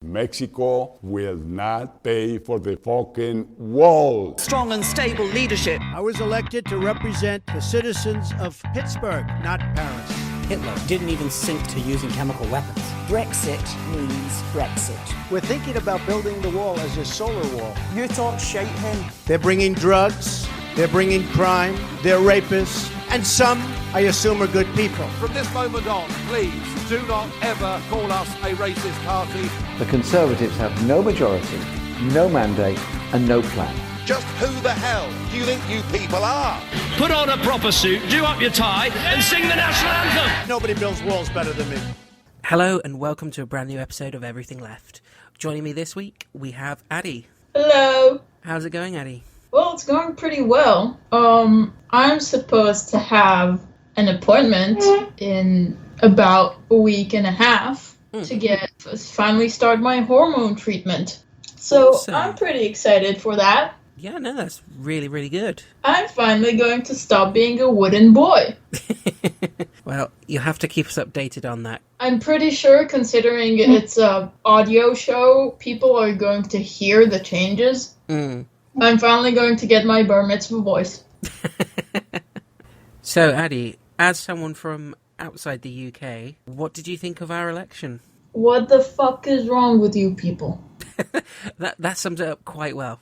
Mexico will not pay for the fucking wall. Strong and stable leadership. I was elected to represent the citizens of Pittsburgh, not Paris. Hitler didn't even sink to using chemical weapons. Brexit means Brexit. We're thinking about building the wall as a solar wall. You talk shite, him. They're bringing drugs, they're bringing crime, they're rapists, and some, I assume, are good people. From this moment on, please do not ever call us a racist party. The Conservatives have no majority, no mandate, and no plan. Just who the hell do you think you people are? Put on a proper suit, do up your tie, and sing the national anthem. Nobody builds walls better than me. Hello and welcome to a brand new episode of Everything Left. Joining me this week, we have Adi. Hello. How's it going, Adi? Well, it's going pretty well. I'm supposed to have an appointment in about a week and a half to finally start my hormone treatment. So I'm pretty excited for that. Yeah, no, that's really, really good. I'm finally going to stop being a wooden boy. Well, you'll have to keep us updated on that. I'm pretty sure, considering it's an audio show, people are going to hear the changes. I'm finally going to get my bar mitzvah voice. So, Adi, as someone from outside the UK, what did you think of our election? What the fuck is wrong with you people? That sums it up quite well.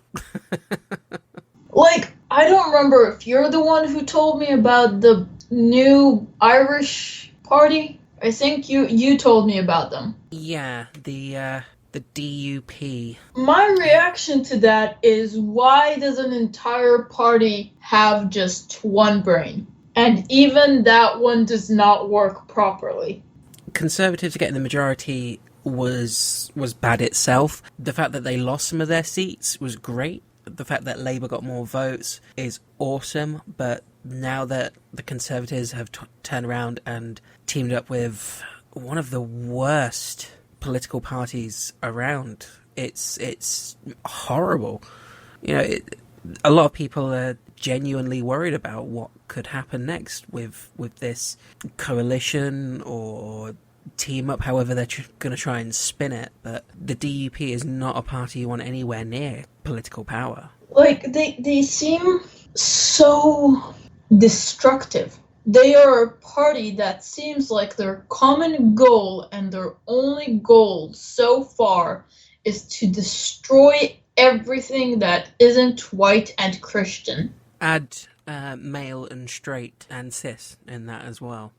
I don't remember if you're the one who told me about the new Irish party. I think you told me about them. Yeah, the DUP. My reaction to that is, why does an entire party have just one brain? And even that one does not work properly. Conservatives getting the majority was bad itself. The fact that they lost some of their seats was great. The fact that Labour got more votes is awesome. But now that the Conservatives have turned around and teamed up with one of the worst political parties around, it's horrible. You know, a lot of people are genuinely worried about what could happen next with this coalition or team up, however they're going to try and spin it. But the DUP is not a party you want anywhere near political power. They seem so destructive. They are a party that seems like their common goal and their only goal so far is to destroy everything that isn't white and Christian. Add male and straight and cis in that as well.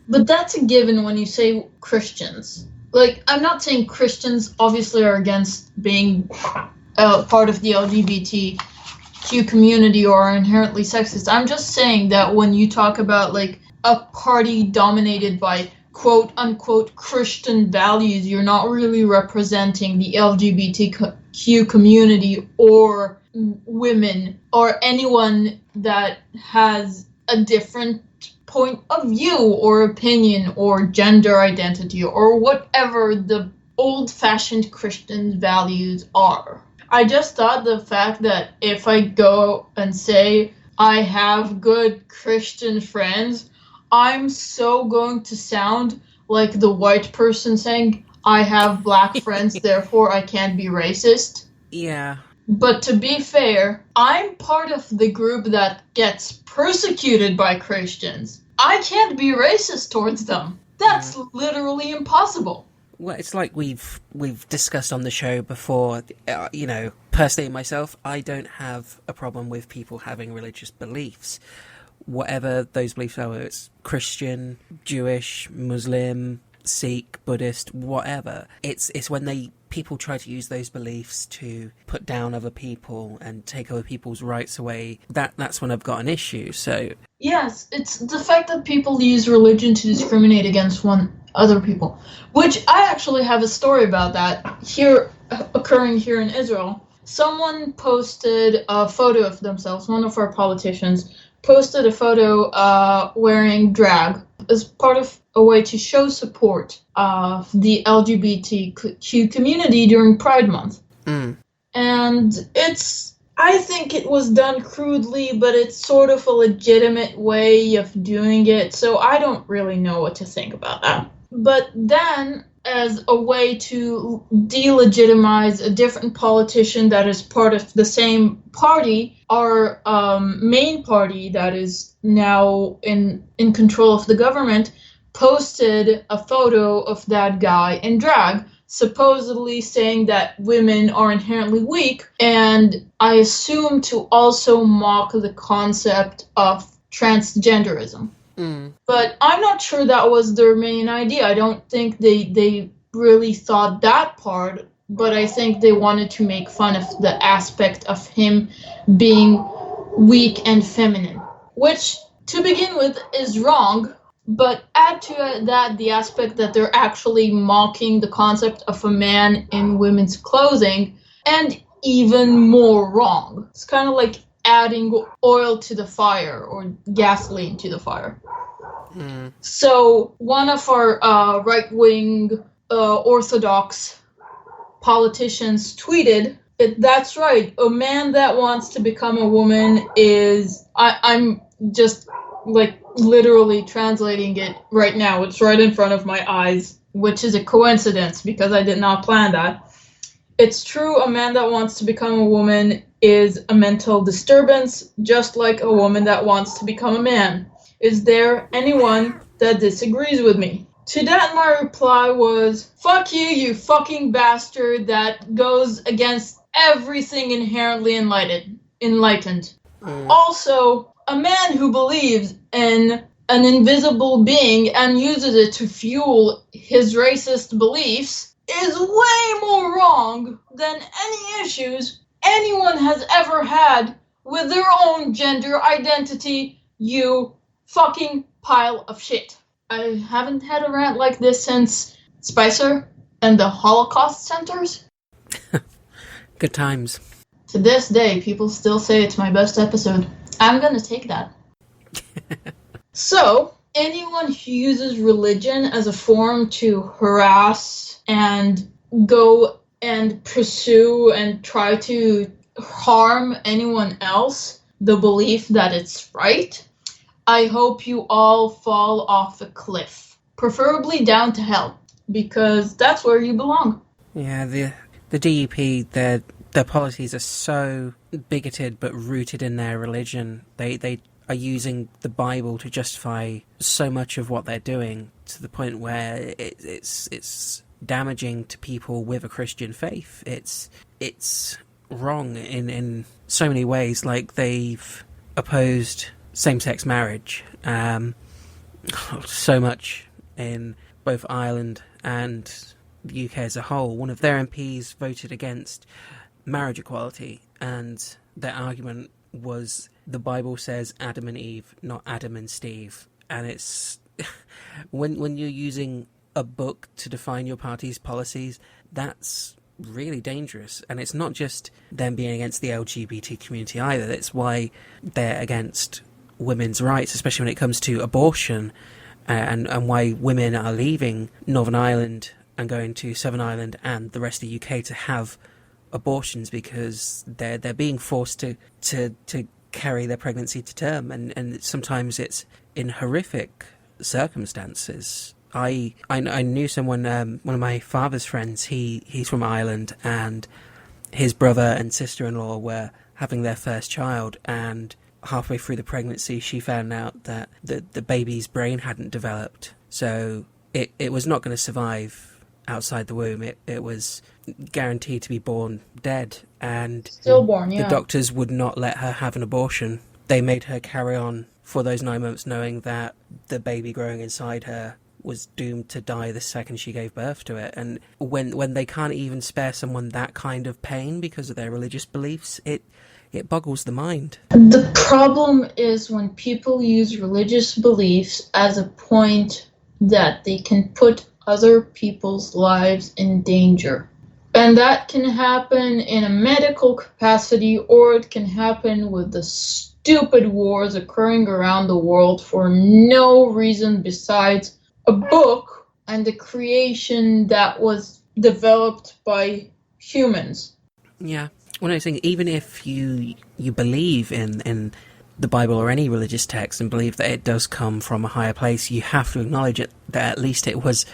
But that's a given when you say Christians. I'm not saying Christians obviously are against being part of the LGBTQ community or are inherently sexist. I'm just saying that when you talk about, a party dominated by quote-unquote Christian values, you're not really representing the LGBTQ community or women or anyone that has a different point of view or opinion or gender identity or whatever the old-fashioned Christian values are. I just thought the fact that if I go and say I have good Christian friends, I'm so going to sound like the white person saying I have black friends, therefore I can't be racist. Yeah. But to be fair, I'm part of the group that gets persecuted by Christians. I can't be racist towards them. That's literally impossible. Well, it's like we've discussed on the show before. Personally myself, I don't have a problem with people having religious beliefs. Whatever those beliefs are, whether it's Christian, Jewish, Muslim, Sikh, Buddhist, whatever. It's when people try to use those beliefs to put down other people and take other people's rights away. That's when I've got an issue. So yes, it's the fact that people use religion to discriminate against other people, which I actually have a story about that occurring here in Israel. Someone posted a photo of themselves. One of our politicians posted a photo wearing drag as part of a way to show support of the LGBTQ community during Pride Month. And I think it was done crudely, but it's sort of a legitimate way of doing it, so I don't really know what to think about that. But then as a way to delegitimize a different politician that is part of the same party. Our main party that is now in control of the government posted a photo of that guy in drag, supposedly saying that women are inherently weak, and I assume to also mock the concept of transgenderism. But I'm not sure that was their main idea. I don't think they really thought that part, but I think they wanted to make fun of the aspect of him being weak and feminine, which, to begin with, is wrong. But add to that the aspect that they're actually mocking the concept of a man in women's clothing, and even more wrong. It's kind of like adding oil to the fire or gasoline to the fire. So one of our right-wing orthodox politicians tweeted, "That's right, a man that wants to become a woman is..." I'm just like literally translating it right now. It's right in front of my eyes, which is a coincidence because I did not plan that. "It's true, a man that wants to become a woman is a mental disturbance, just like a woman that wants to become a man. Is there anyone that disagrees with me?" To that, my reply was, "Fuck you, you fucking bastard that goes against everything inherently enlightened. Also, a man who believes in an invisible being and uses it to fuel his racist beliefs is way more wrong than any issues anyone has ever had with their own gender identity, you fucking pile of shit." I haven't had a rant like this since Spicer and the Holocaust centers. Good times. To this day, people still say it's my best episode. I'm gonna take that. So, anyone who uses religion as a form to harass and go and pursue and try to harm anyone else, the belief that it's right, I hope you all fall off a cliff. Preferably down to hell, because that's where you belong. Yeah, the DUP, their policies are so bigoted but rooted in their religion. They are using the Bible to justify so much of what they're doing, to the point where it's damaging to people with a Christian faith. It's wrong in so many ways. Like, they've opposed same-sex marriage so much in both Ireland and the UK as a whole. One of their MPs voted against marriage equality, and their argument was the Bible says Adam and Eve, not Adam and Steve. And it's when you're using a book to define your party's policies, that's really dangerous. And it's not just them being against the LGBT community either. That's why they're against women's rights, especially when it comes to abortion, and why women are leaving Northern Ireland and going to Southern Ireland and the rest of the UK to have abortions, because they're being forced to carry their pregnancy to term, and sometimes it's in horrific circumstances. I knew someone, one of my father's friends, he's from Ireland, and his brother and sister-in-law were having their first child, and halfway through the pregnancy she found out that the baby's brain hadn't developed, so it was not going to survive outside the womb. It was guaranteed to be born dead, and Stillborn, yeah. The doctors would not let her have an abortion. They made her carry on for those 9 months, knowing that the baby growing inside her was doomed to die the second she gave birth to it. And when they can't even spare someone that kind of pain because of their religious beliefs, it boggles the mind. The problem is when people use religious beliefs as a point that they can put other people's lives in danger. And that can happen in a medical capacity, or it can happen with the stupid wars occurring around the world for no reason besides a book and the creation that was developed by humans. Yeah. Well, I think even if you believe in the Bible or any religious text and believe that it does come from a higher place, you have to acknowledge it, that at least it was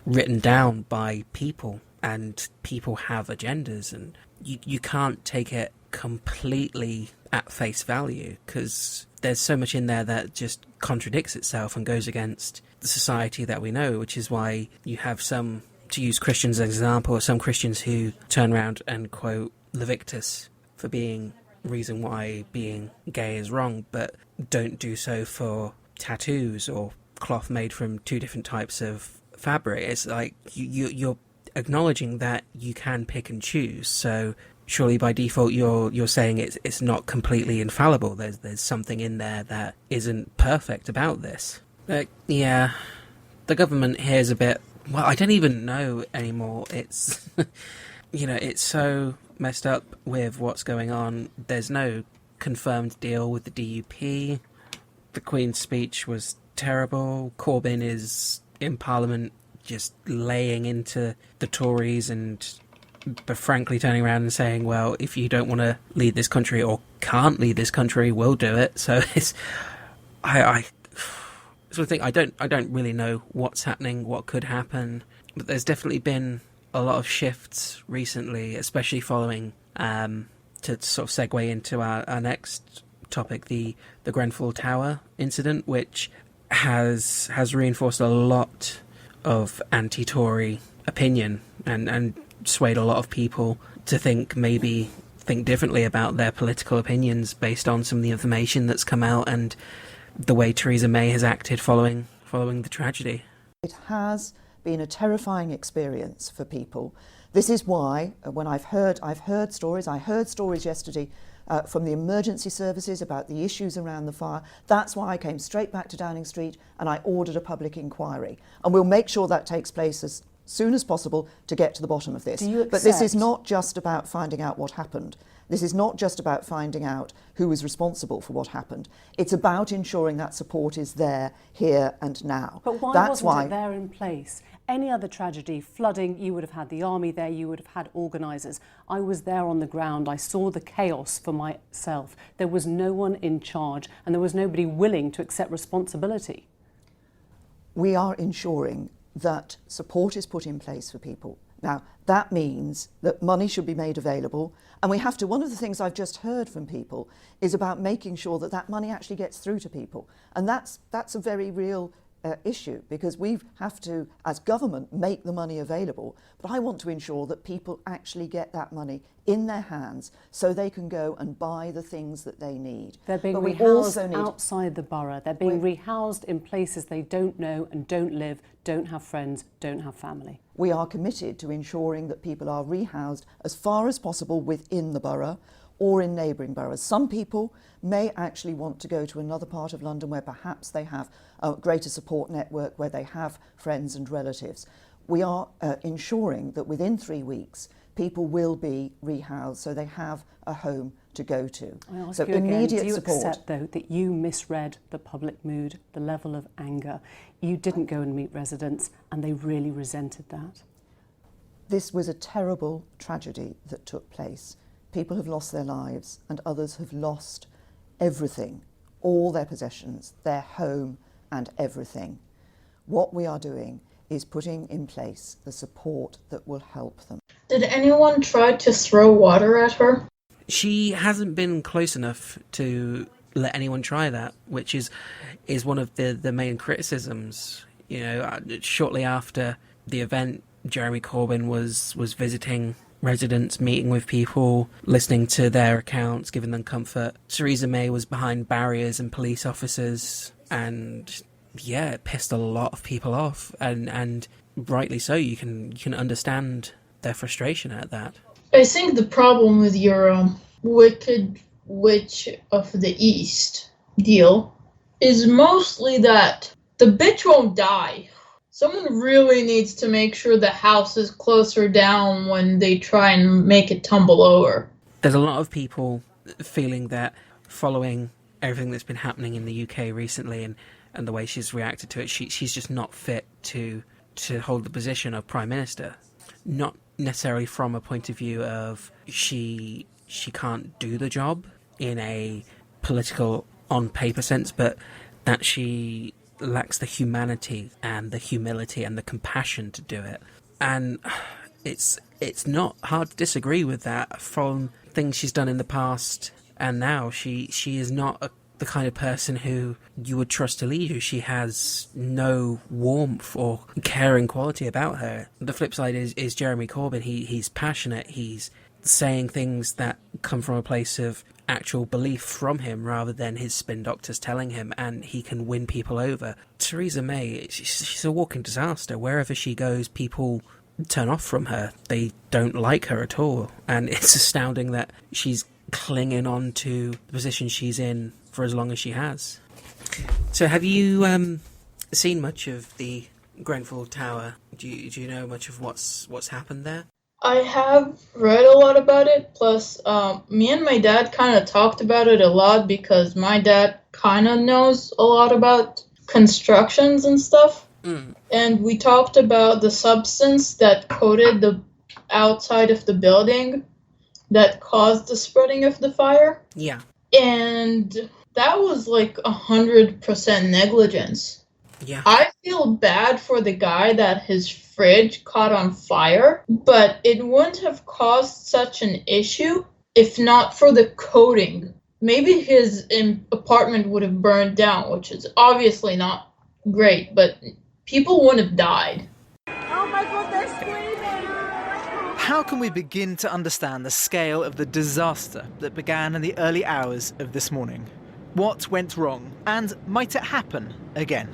written down by people, and people have agendas, and you can't take it completely at face value, because there's so much in there that just contradicts itself and goes against the society that we know, which is why you have some, to use Christians as an example, some Christians who turn around and quote Leviticus for being reason why being gay is wrong, but don't do so for tattoos or cloth made from two different types of fabric. It's like you're acknowledging that you can pick and choose, so surely by default you're saying it's not completely infallible. There's something in there that isn't perfect about this. Yeah, the government here is a bit, well, I don't even know anymore. It's it's so messed up with what's going on. There's no confirmed deal with the DUP. The Queen's speech was terrible. Corbyn is in Parliament just laying into the Tories but frankly turning around and saying, well, if you don't want to lead this country or can't lead this country, we'll do it. So it's I sort of think I don't really know what's happening, what could happen, but there's definitely been a lot of shifts recently, especially following to sort of segue into our next topic, the Grenfell Tower incident, which has reinforced a lot of anti-Tory opinion and swayed a lot of people to think differently about their political opinions based on some of the information that's come out and the way Theresa May has acted following the tragedy. It has been a terrifying experience for people. This is why, when I heard stories yesterday from the emergency services about the issues around the fire. That's why I came straight back to Downing Street and I ordered a public inquiry. And we'll make sure that takes place as soon as possible to get to the bottom of this. But this is not just about finding out what happened. This is not just about finding out who was responsible for what happened. It's about ensuring that support is there, here and now. But why wasn't it there in place? Any other tragedy, flooding, you would have had the army there, you would have had organisers. I was there on the ground, I saw the chaos for myself. There was no one in charge and there was nobody willing to accept responsibility. We are ensuring that support is put in place for people. Now, that means that money should be made available, and we have to, one of the things I've just heard from people is about making sure that that money actually gets through to people. And that's a very real issue, because we have to, as government, make the money available. But I want to ensure that people actually get that money in their hands so they can go and buy the things that they need. They're being rehoused outside the borough. They're being rehoused in places they don't know and don't live, don't have friends, don't have family. We are committed to ensuring that people are rehoused as far as possible within the borough or in neighbouring boroughs. Some people may actually want to go to another part of London where perhaps they have a greater support network, where they have friends and relatives. We are ensuring that within 3 weeks people will be rehoused so they have a home to go to. I ask so you immediate again, do you support. accept, though, that you misread the public mood, the level of anger? You didn't go and meet residents and they really resented that. This was a terrible tragedy that took place. People have lost their lives and others have lost everything, all their possessions, their home and everything. What we are doing is putting in place the support that will help them. Did anyone try to throw water at her? She hasn't been close enough to let anyone try that, which is one of the main criticisms. You know, shortly after the event, Jeremy Corbyn was visiting residents, meeting with people, listening to their accounts, giving them comfort. Theresa May was behind barriers and police officers, and yeah, it pissed a lot of people off, and rightly so. You can understand their frustration at that. I think the problem with your Wicked Witch of the East deal is mostly that the bitch won't die. Someone really needs to make sure the house is closer down when they try and make it tumble over. There's a lot of people feeling that following everything that's been happening in the UK recently and the way she's reacted to it, she's just not fit to hold the position of Prime Minister. Not necessarily from a point of view of she can't do the job in a political on paper sense, but that she lacks the humanity and the humility and the compassion to do it. And it's not hard to disagree with that from things she's done in the past and now. She is not the kind of person who you would trust to lead you. She has no warmth or caring quality about her. The flip side is Jeremy Corbyn. He's passionate. He's saying things that come from a place of actual belief from him rather than his spin doctors telling him, and he can win people over. Theresa May, she's a walking disaster. Wherever she goes, people turn off from her. They don't like her at all, and it's astounding that she's clinging on to the position she's in for as long as she has. So have you seen much of the Grenfell Tower? Do you know much of what's happened there? I have read a lot about it, plus me and my dad kind of talked about it a lot because my dad kind of knows a lot about constructions and stuff. And we talked about the substance that coated the outside of the building that caused the spreading of the fire. Yeah. And that was like 100% negligence. Yeah. I feel bad for the guy that his fridge caught on fire, but it wouldn't have caused such an issue if not for the coating. Maybe his apartment would have burned down, which is obviously not great, but people wouldn't have died. Oh my God, they're screaming! How can we begin to understand the scale of the disaster that began in the early hours of this morning? What went wrong, and might it happen again?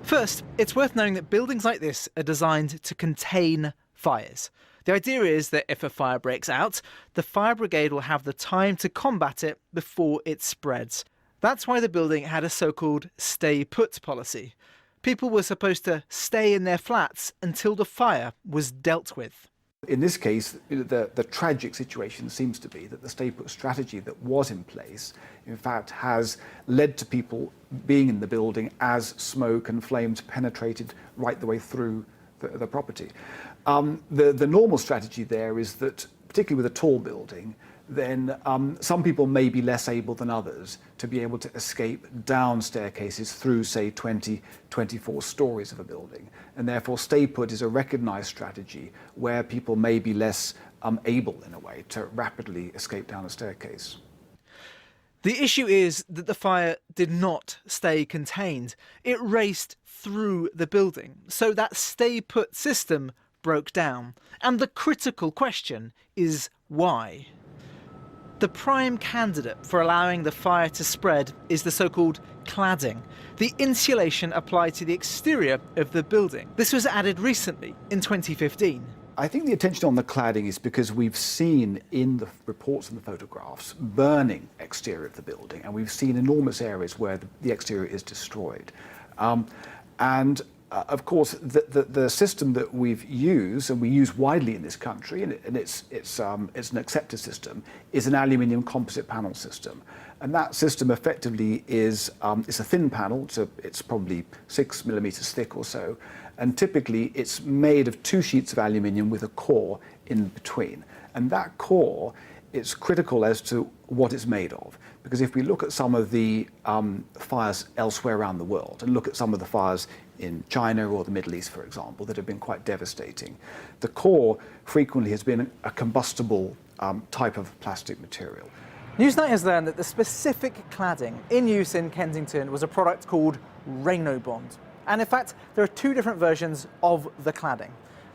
First, it's worth knowing that buildings like this are designed to contain fires. The idea is that if a fire breaks out, the fire brigade will have the time to combat it before it spreads. That's why the building had a so-called stay-put policy. People were supposed to stay in their flats until the fire was dealt with. In this case, the tragic situation seems to be that the stay-put strategy that was in place, in fact, has led to people being in the building as smoke and flames penetrated right the way through the property. The normal strategy there is that, particularly with a tall building, then some people may be less able than others to be able to escape down staircases through, say, 20, 24 stories of a building. And therefore, stay put is a recognized strategy where people may be less able, in a way, to rapidly escape down a staircase. The issue is that the fire did not stay contained. It raced through the building. So that stay put system broke down. And the critical question is why? The prime candidate for allowing the fire to spread is the so-called cladding, the insulation applied to the exterior of the building. This was added recently in 2015. I think the attention on the cladding is because we've seen in the reports and the photographs burning exterior of the building, and we've seen enormous areas where the exterior is destroyed. Of course, the system that we've used, and we use widely in this country, and it's an accepted system, is an aluminium composite panel system. And that system effectively is it's a thin panel, so it's probably 6 millimeters thick or so. And typically, it's made of 2 sheets of aluminium with a core in between. And that core is critical as to what it's made of. Because if we look at some of the fires elsewhere around the world, and look at some of the fires in China or the Middle East, for example, that have been quite devastating, the core frequently has been a combustible type of plastic material. Newsnight has learned that the specific cladding in use in Kensington was a product called Rhenobond. And in fact, there are 2 different versions of the cladding.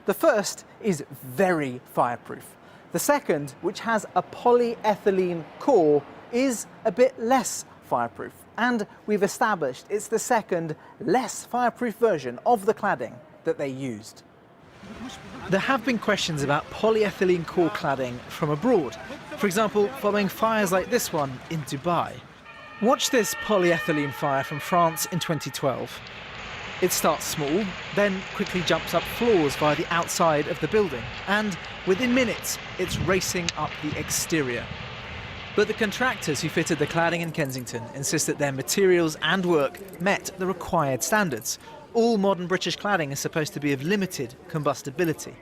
The first is very fireproof. The second, which has a polyethylene core, is a bit less fireproof. And we've established it's the second, less fireproof version of the cladding that they used. There have been questions about polyethylene core cladding from abroad. For example, following fires like this one in Dubai. Watch this polyethylene fire from France in 2012. It starts small, then quickly jumps up floors via the outside of the building, and within minutes, it's racing up the exterior. But the contractors who fitted the cladding in Kensington insist that their materials and work met the required standards. All modern British cladding is supposed to be of limited combustibility.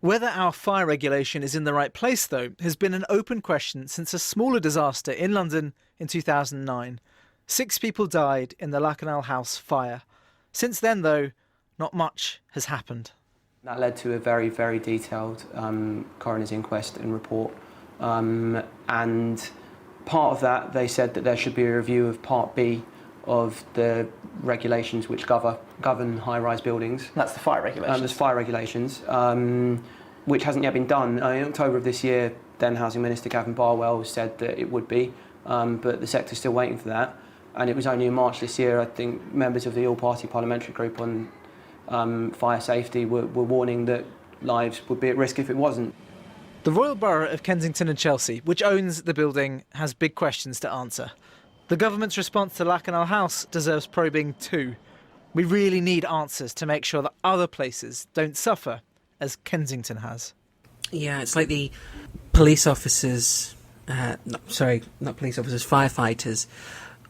Whether our fire regulation is in the right place, though, has been an open question since a smaller disaster in London in 2009. 6 people died in the Lakanal House fire. Since then, though, not much has happened. That led to a very, very detailed coroner's inquest and report. And part of that, they said that there should be a review of Part B of the regulations which govern high-rise buildings. That's the fire regulations. There's fire regulations, which hasn't yet been done. In October of this year, then Housing Minister Gavin Barwell said that it would be, but the sector's still waiting for that. And it was only in March this year, I think, members of the all-party parliamentary group on fire safety were warning that lives would be at risk if it wasn't. The Royal Borough of Kensington and Chelsea, which owns the building, has big questions to answer. The government's response to Lakanal House deserves probing too. We really need answers to make sure that other places don't suffer as Kensington has. Yeah, it's like the police officers, not police officers, firefighters.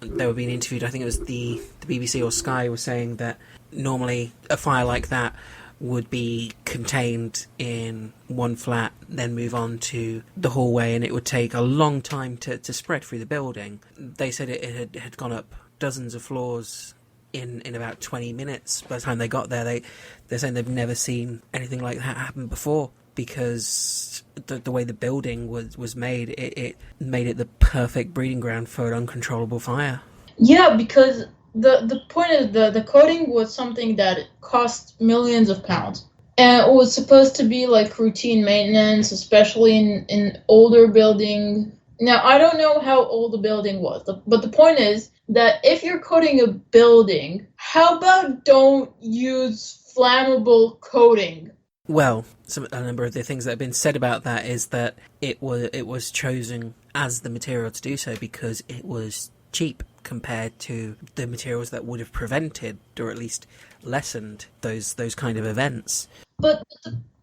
They were being interviewed. I think it was the BBC or Sky was saying that normally a fire like that would be contained in one flat, then move on to the hallway, and it would take a long time to spread through the building. They said it had gone up dozens of floors in about 20 minutes. By the time they got there, they're saying they've never seen anything like that happen before, because the way the building was made, it made it the perfect breeding ground for an uncontrollable fire. Yeah, because the point is the coating was something that cost millions of pounds. And it was supposed to be like routine maintenance, especially in older buildings. Now, I don't know how old the building was, but the point is that if you're coating a building, how about don't use flammable coating? Well, a number of the things that have been said about that is that it was chosen as the material to do so because it was cheap compared to the materials that would have prevented or at least lessened those kind of events. But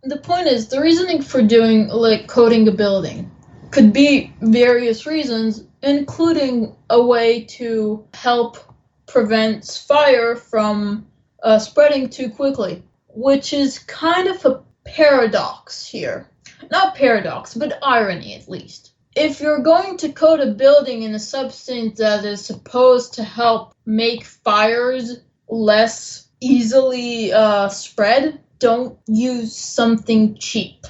the point is, the reasoning for doing coating a building could be various reasons, including a way to help prevent fire from spreading too quickly, which is kind of a paradox here. Not paradox, but irony at least. If you're going to coat a building in a substance that is supposed to help make fires less easily spread, don't use something cheap.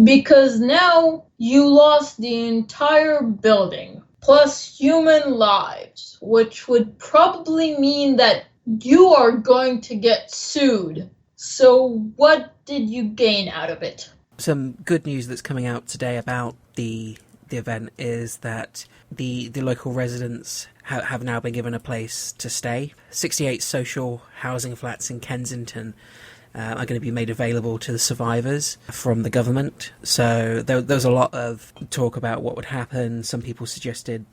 Because now you lost the entire building, plus human lives, which would probably mean that you are going to get sued. So what did you gain out of it? Some good news that's coming out today about the event is that the local residents have now been given a place to stay. 68 social housing flats in Kensington are going to be made available to the survivors from the government. So there was a lot of talk about what would happen. Some people suggested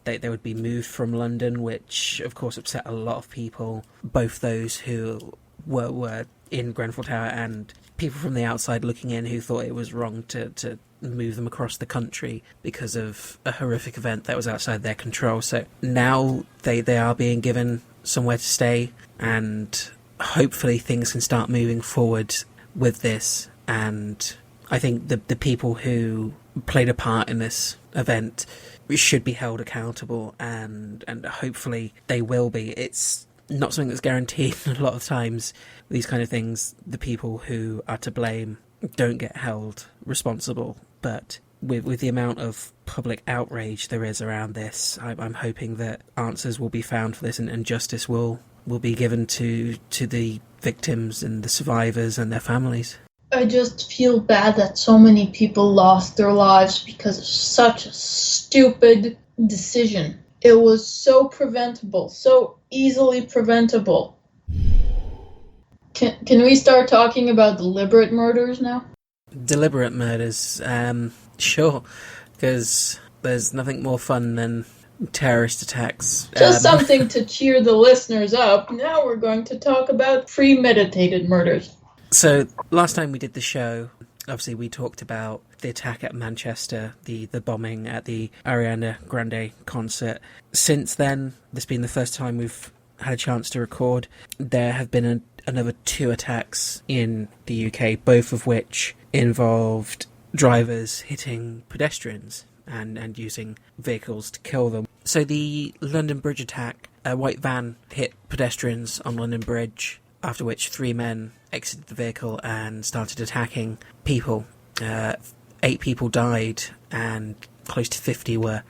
that they would be moved from London, which of course upset a lot of people, both those who were in Grenfell Tower and people from the outside looking in who thought it was wrong to move them across the country because of a horrific event that was outside their control. So now they are being given somewhere to stay, and hopefully things can start moving forward with this. And I think the people who played a part in this event should be held accountable, and hopefully they will be. It's not something that's guaranteed. A lot of times these kind of things, the people who are to blame don't get held responsible, but with the amount of public outrage there is around this, I'm hoping that answers will be found for this, and justice will be given to the victims and the survivors and their families. I just feel bad that so many people lost their lives because of such a stupid decision. It was so preventable, so easily preventable. Can we start talking about deliberate murders now? Deliberate murders, sure, because there's nothing more fun than terrorist attacks. Just something to cheer the listeners up. Now we're going to talk about premeditated murders. So last time we did the show, obviously we talked about the attack at Manchester, the bombing at the Ariana Grande concert. Since then, this has been the first time we've had a chance to record. There have been another 2 attacks in the UK, both of which involved drivers hitting pedestrians and using vehicles to kill them. So the London Bridge attack, a white van hit pedestrians on London Bridge, after which 3 men exited the vehicle and started attacking people. 8 people died and close to 50 were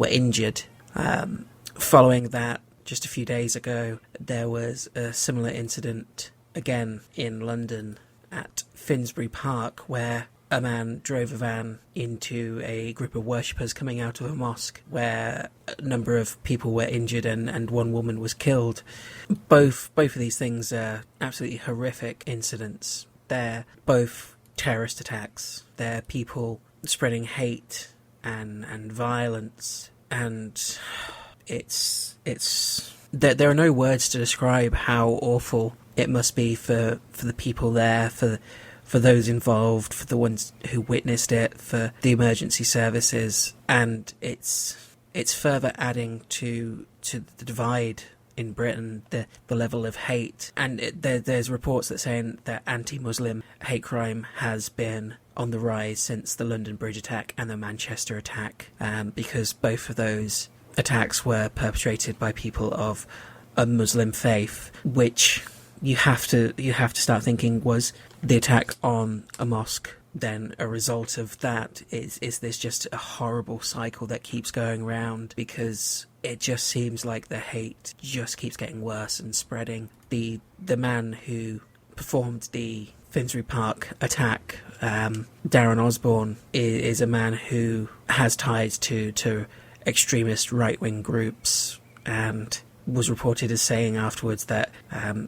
injured. Following that, just a few days ago, there was a similar incident again in London at Finsbury Park, where a man drove a van into a group of worshippers coming out of a mosque, where a number of people were injured and 1 woman was killed. Both of these things are absolutely horrific incidents. They're both terrorist attacks. They're people spreading hate and violence, and there are no words to describe how awful it must be for the people there, for those involved, for the ones who witnessed it, for the emergency services, and it's further adding to the divide in Britain, the level of hate. And there's reports that saying that anti-Muslim hate crime has been on the rise since the London Bridge attack and the Manchester attack, because both of those attacks were perpetrated by people of a Muslim faith, which you have to start thinking, was the attack on a mosque then a result of that? Is this just a horrible cycle that keeps going round? Because it just seems like the hate just keeps getting worse and spreading. The man who performed the Finsbury Park attack, Darren Osborne, is a man who has ties to extremist right-wing groups, and was reported as saying afterwards that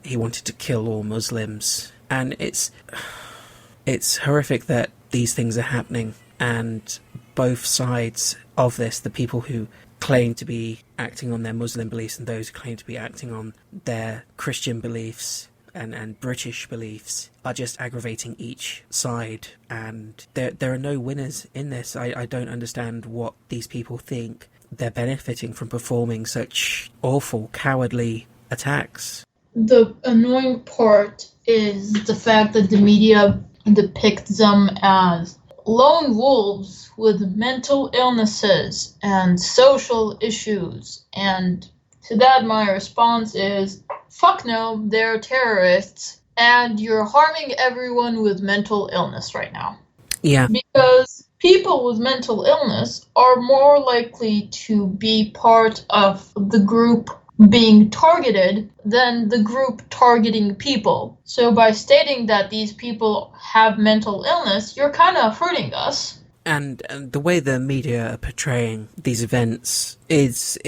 he wanted to kill all Muslims. And it's horrific that these things are happening, and both sides of this, the people who claim to be acting on their Muslim beliefs and those who claim to be acting on their Christian beliefs and British beliefs, are just aggravating each side, and there are no winners in this. I don't understand what these people think they're benefiting from performing such awful, cowardly attacks. The annoying part is the fact that the media depicts them as lone wolves with mental illnesses and social issues. And to that, my response is, fuck no, they're terrorists, and you're harming everyone with mental illness right now. Yeah. Because people with mental illness are more likely to be part of the group being targeted than the group targeting people. So by stating that these people have mental illness, you're kind of hurting us. And the way the media are portraying these events is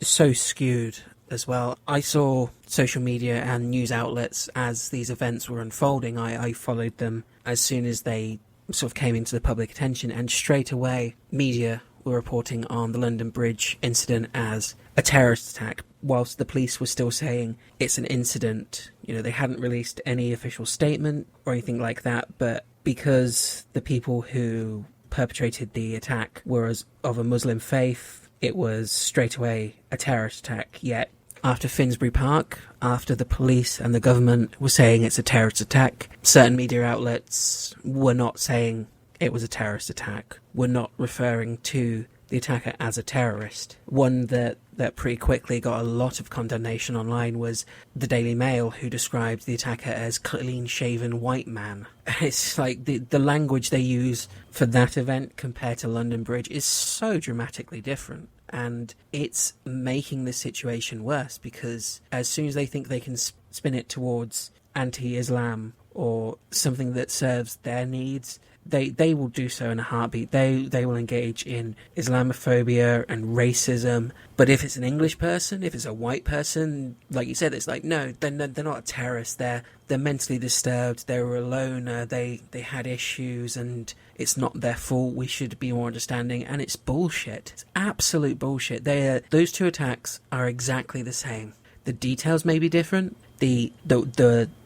so skewed as well. I saw social media and news outlets as these events were unfolding. I followed them as soon as they sort of came into the public attention, and straight away media were reporting on the London Bridge incident as a terrorist attack, whilst the police were still saying it's an incident. You know, they hadn't released any official statement or anything like that, but because the people who perpetrated the attack were of a Muslim faith, it was straight away a terrorist attack. Yet after Finsbury Park, after the police and the government were saying it's a terrorist attack, certain media outlets were not saying it was a terrorist attack, were not referring to the attacker as a terrorist. One that pretty quickly got a lot of condemnation online was the Daily Mail, who described the attacker as clean-shaven white man. It's like the language they use for that event compared to London Bridge is so dramatically different. And it's making the situation worse, because as soon as they think they can spin it towards anti-Islam or something that serves their needs, they will do so in a heartbeat. They will engage in Islamophobia and racism. But if it's an English person, if it's a white person, like you said, it's like, no, they're not a terrorist. They're mentally disturbed. They were alone. They had issues, and it's not their fault. We should be more understanding. And it's bullshit. It's absolute bullshit. Those two attacks are exactly the same. The details may be different. The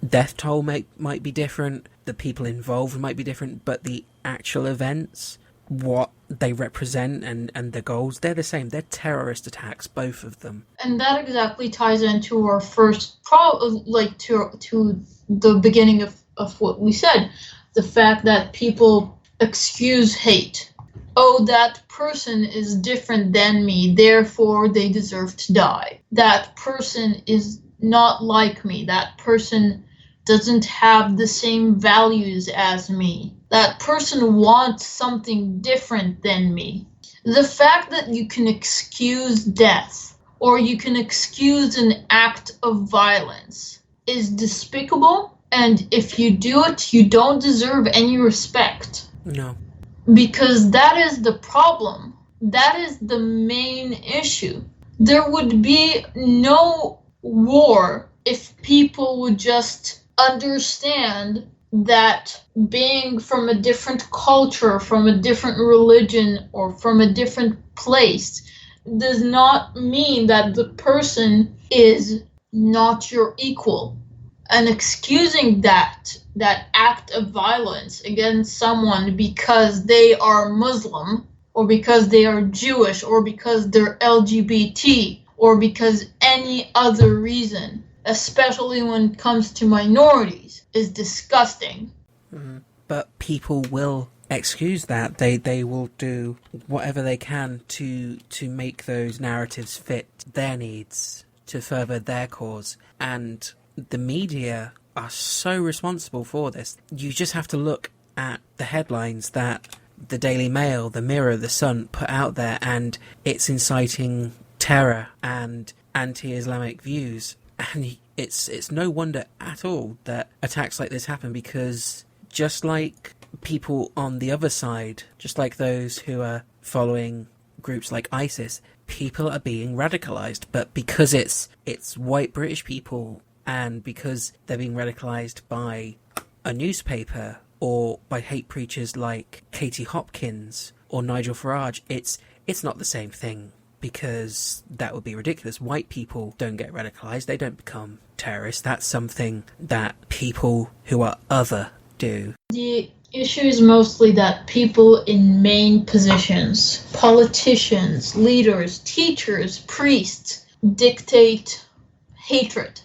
death toll might be different. The people involved might be different, but the actual events, what they represent and the goals, they're the same. They're terrorist attacks, both of them. And that exactly ties into our first to the beginning of what we said. The fact that people excuse hate. oh, that person is different than me, therefore they deserve to die. That person is not like me. That person doesn't have the same values as me. That person wants something different than me. The fact that you can excuse death or you can excuse an act of violence is despicable, and if you do it, you don't deserve any respect. No. Because that is the problem. That is the main issue. There would be no war if people would just understand that being from a different culture, from a different religion, or from a different place does not mean that the person is not your equal. And excusing that act of violence against someone because they are Muslim, or because they are Jewish, or because they're LGBT, or because any other reason, especially when it comes to minorities, is disgusting. But people will excuse that. They will do whatever they can to make those narratives fit their needs, to further their cause. And the media are so responsible for this. You just have to look at the headlines that the Daily Mail, the Mirror, the Sun put out there, and it's inciting terror and anti-Islamic views. And it's no wonder at all that attacks like this happen, because just like people on the other side, just like those who are following groups like ISIS, people are being radicalized. But because it's white British people, and because they're being radicalized by a newspaper or by hate preachers like Katie Hopkins or Nigel Farage, it's not the same thing, because that would be ridiculous. White people don't get radicalized, they don't become terrorists. That's something that people who are other do. The issue is mostly that people in main positions, politicians, leaders, teachers, priests, dictate hatred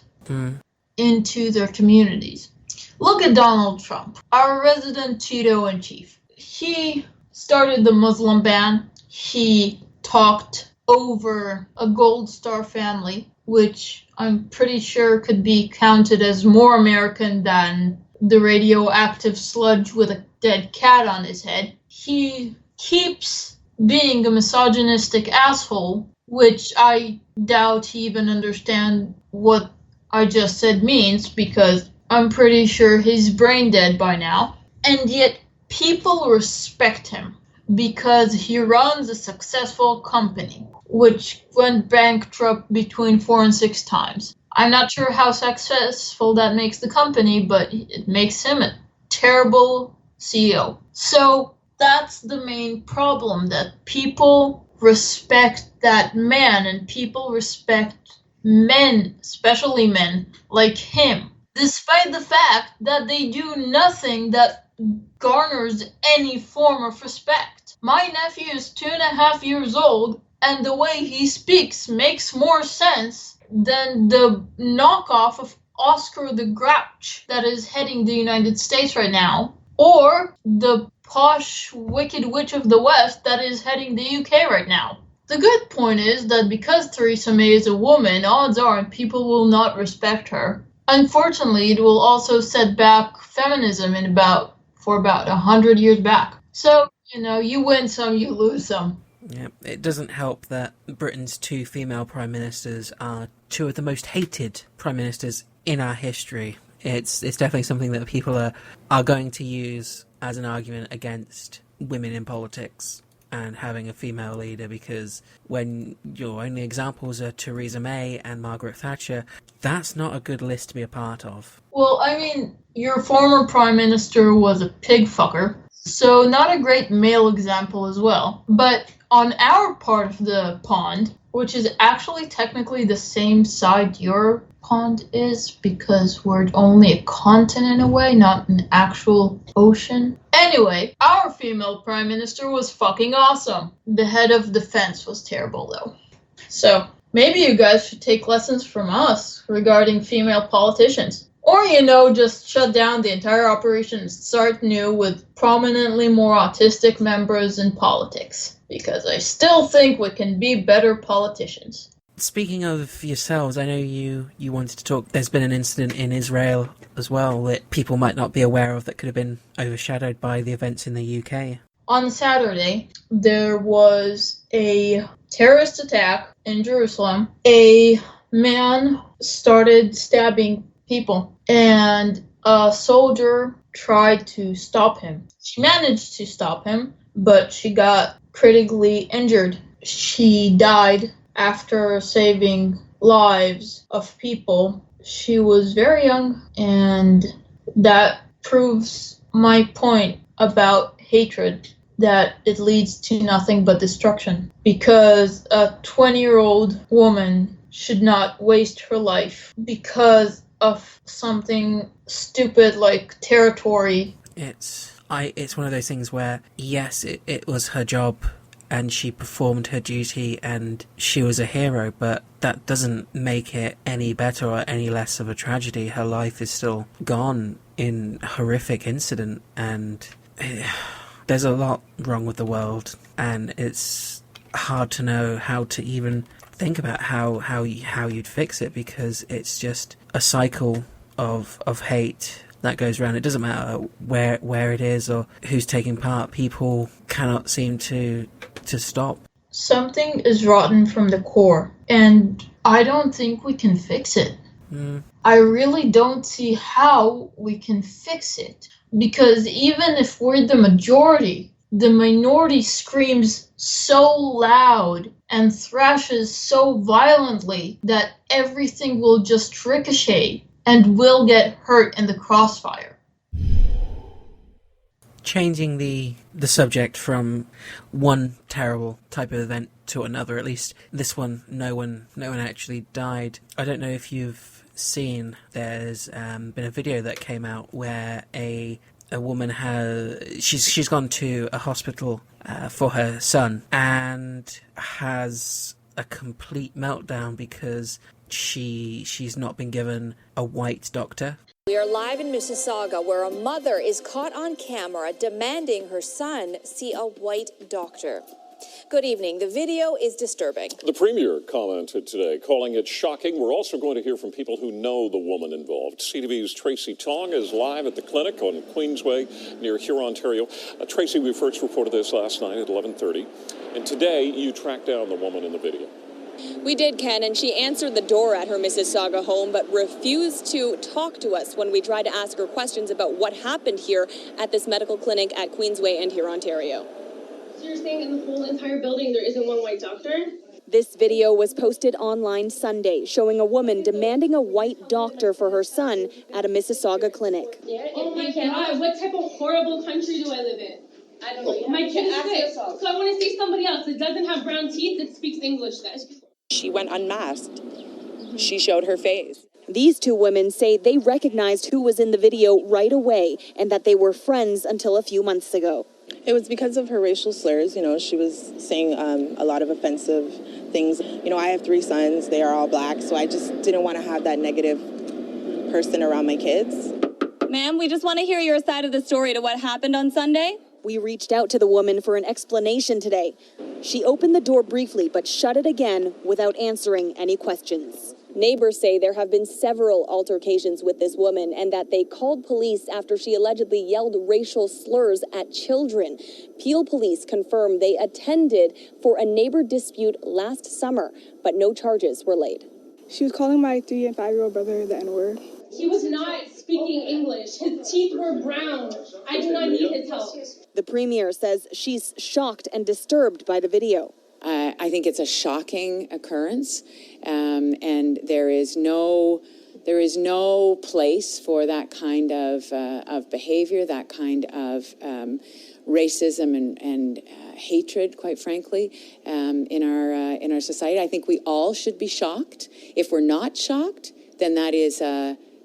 into their communities. Look at Donald Trump, our resident Cheeto-in-chief. He started the Muslim ban. He talked over a Gold Star family, which I'm pretty sure could be counted as more American than the radioactive sludge with a dead cat on his head. He keeps being a misogynistic asshole, which I doubt he even understands what I just said means, because I'm pretty sure he's brain dead by now. And yet people respect him because he runs a successful company, which went bankrupt between 4 and 6 times. I'm not sure how successful that makes the company, but it makes him a terrible CEO. So that's the main problem, that people respect that man, and people respect men, especially men like him, despite the fact that they do nothing that garners any form of respect. My nephew is 2.5 years old, and the way he speaks makes more sense than the knockoff of Oscar the Grouch that is heading the United States right now, or the posh Wicked Witch of the West that is heading the UK right now. The good point is that because Theresa May is a woman, odds are people will not respect her. Unfortunately, it will also set back feminism for about 100 years back. So, you win some, you lose some. Yeah, it doesn't help that Britain's 2 female prime ministers are 2 of the most hated prime ministers in our history. It's definitely something that people are going to use as an argument against women in politics and having a female leader, because when your only examples are Theresa May and Margaret Thatcher, that's not a good list to be a part of. Well, I mean, your former prime minister was a pig fucker, so not a great male example as well. But on our part of the pond, which is actually technically the same side your pond is, because we're only a continent in a way, not an actual ocean. Anyway, our female prime minister was fucking awesome. The head of defense was terrible, though. So maybe you guys should take lessons from us regarding female politicians. Or, just shut down the entire operation and start new with prominently more autistic members in politics. Because I still think we can be better politicians. Speaking of yourselves, I know you wanted to talk. There's been an incident in Israel as well that people might not be aware of that could have been overshadowed by the events in the UK. On Saturday, there was a terrorist attack in Jerusalem. A man started stabbing people, and a soldier tried to stop him. She managed to stop him, but she got critically injured. She died after saving lives of people. She was very young, and that proves my point about hatred, that it leads to nothing but destruction. Because a 20-year-old woman should not waste her life because of something stupid like territory. It's one of those things where, yes, it was her job and she performed her duty and she was a hero, but that doesn't make it any better or any less of a tragedy. Her life is still gone in a horrific incident, and there's a lot wrong with the world, and it's hard to know how to even think about how you'd fix it, because it's just a cycle of hate that goes around. It doesn't matter where it is or who's taking part. People cannot seem to stop. Something is rotten from the core, and I don't think we can fix it. I really don't see how we can fix it, because even if we're the majority, the minority screams so loud and thrashes so violently that everything will just ricochet and will get hurt in the crossfire. Changing the subject from one terrible type of event to another, at least this one, no one actually died. I don't know if you've seen, there's been a video that came out where a woman she's gone to a hospital for her son and has a complete meltdown because she's not been given a white doctor. We are live in Mississauga, where a mother is caught on camera demanding her son see a white doctor. Good evening. The video is disturbing. The Premier commented today, calling it shocking. We're also going to hear from people who know the woman involved. CTV's Tracy Tong is live at the clinic on Queensway near Huron, Ontario. Tracy, we first reported this last night at 11:30, and today you tracked down the woman in the video. We did, Ken, and she answered the door at her Mississauga home, but refused to talk to us when we tried to ask her questions about what happened here at this medical clinic at Queensway and Huron, Ontario. So you're saying in the whole entire building there isn't one white doctor? This video was posted online Sunday, showing a woman demanding a white doctor for her son at a Mississauga clinic. Yeah. Oh my God, what type of horrible country do I live in? I don't know. My kid is sick, so I want to see somebody else that doesn't have brown teeth that speaks English then. She went unmasked. She showed her face. These two women say they recognized who was in the video right away and that they were friends until a few months ago. It was because of her racial slurs. She was saying a lot of offensive things. I have 3 sons. They are all black, so I just didn't want to have that negative person around my kids. Ma'am, we just want to hear your side of the story to what happened on Sunday. We reached out to the woman for an explanation today. She opened the door briefly, but shut it again without answering any questions. Neighbors say there have been several altercations with this woman and that they called police after she allegedly yelled racial slurs at children. Peel police confirmed they attended for a neighbor dispute last summer, but no charges were laid. She was calling my 3- and 5-year-old brother the N-word. He was not speaking English. His teeth were brown. I do not need his help. The Premier says she's shocked and disturbed by the video. I think it's a shocking occurrence, and there is no place for that kind of behavior, that kind of racism and hatred, quite frankly, in our society. I think we all should be shocked. If we're not shocked, then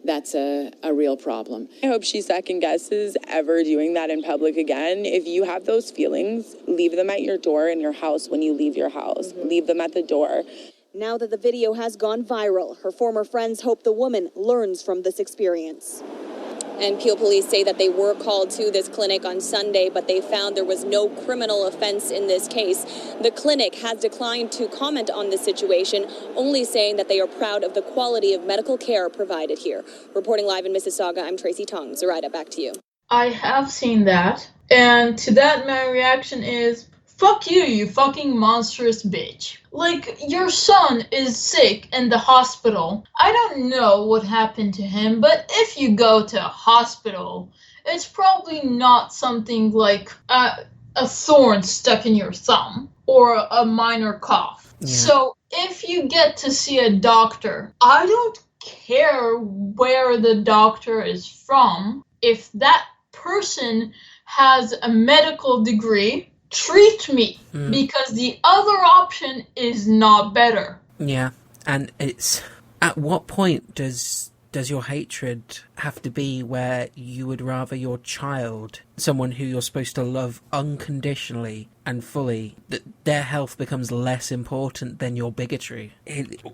that's a real problem. I hope she second guesses ever doing that in public again. If you have those feelings, leave them at your door in your house when you leave your house. Leave them at the door. Now that the video has gone viral, her former friends hope the woman learns from this experience. And Peel police say that they were called to this clinic on Sunday, but they found there was no criminal offense in this case. The clinic has declined to comment on this situation, only saying that they are proud of the quality of medical care provided here. Reporting live in Mississauga, I'm Tracy Tong. Zoraida, back to you. I have seen that, and to that my reaction is, fuck you, you fucking monstrous bitch. Like, your son is sick in the hospital. I don't know what happened to him, but if you go to a hospital, it's probably not something like a thorn stuck in your thumb or a minor cough. Yeah. So if you get to see a doctor, I don't care where the doctor is from. If that person has a medical degree, treat me, because the other option is not better. Yeah, and it's at what point does your hatred have to be where you would rather your child, someone who you're supposed to love unconditionally and fully, that their health becomes less important than your bigotry?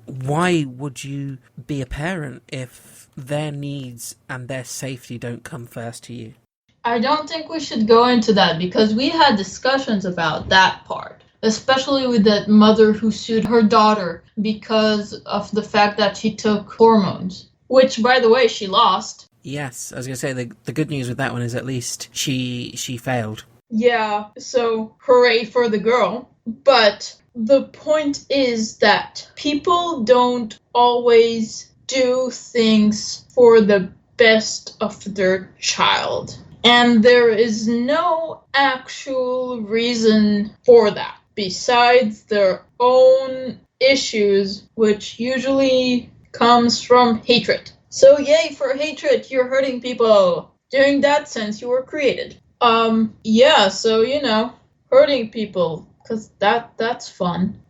Why would you be a parent if their needs and their safety don't come first to you? I don't think we should go into that because we had discussions about that part, especially with that mother who sued her daughter because of the fact that she took hormones, which, by the way, she lost. Yes, I was going to say the good news with that one is at least she failed. Yeah, so hooray for the girl. But the point is that people don't always do things for the best of their child. And there is no actual reason for that, besides their own issues, which usually comes from hatred. So yay for hatred, you're hurting people. During that sense, you were created. Yeah, so, hurting people, because that's fun.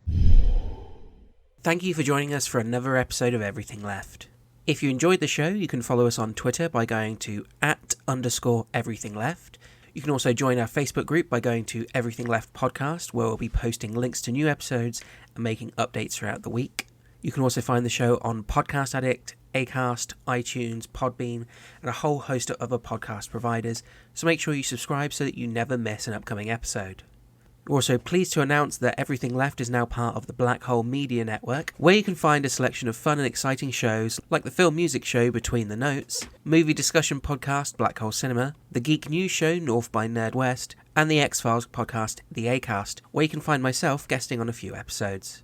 Thank you for joining us for another episode of Everything Left. If you enjoyed the show, you can follow us on Twitter by going to @_everythingleft. You can also join our Facebook group by going to Everything Left Podcast, where we'll be posting links to new episodes and making updates throughout the week. You can also find the show on Podcast Addict, Acast, iTunes, Podbean, and a whole host of other podcast providers, so make sure you subscribe so that you never miss an upcoming episode. We're also pleased to announce that Everything Left is now part of the Black Hole Media Network, where you can find a selection of fun and exciting shows like the film music show Between the Notes, movie discussion podcast Black Hole Cinema, the geek news show North by Nerd West, and the X-Files podcast The Acast, where you can find myself guesting on a few episodes.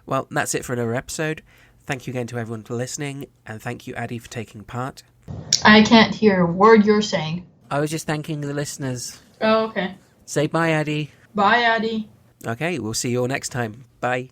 Well, that's it for another episode. Thank you again to everyone for listening, and thank you, Adi, for taking part. I can't hear a word you're saying. I was just thanking the listeners. Oh, okay. Say bye, Adi. Bye, Adi. Okay, we'll see you all next time. Bye.